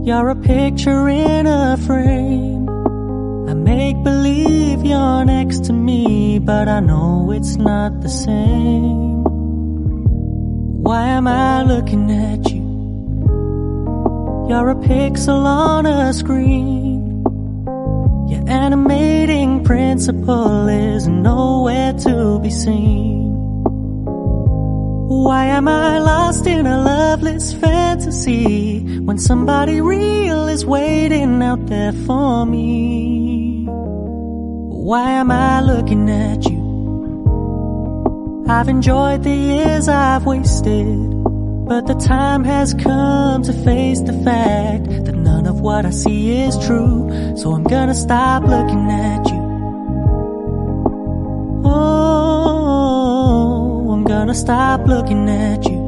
You're a picture in a frame. I make believe you're next to me, but I know it's not the same. Why am I looking at you? You're a pixel on a screen. Your animating principle is nowhere to be seen. Why am I lost in a loveless fantasy when somebody real is waiting out there for me? Why am I looking at you? I've enjoyed the years I've wasted, but the time has come to face the fact that none of what I see is true. So I'm gonna stop looking at you. Oh, I'm gonna stop looking at you.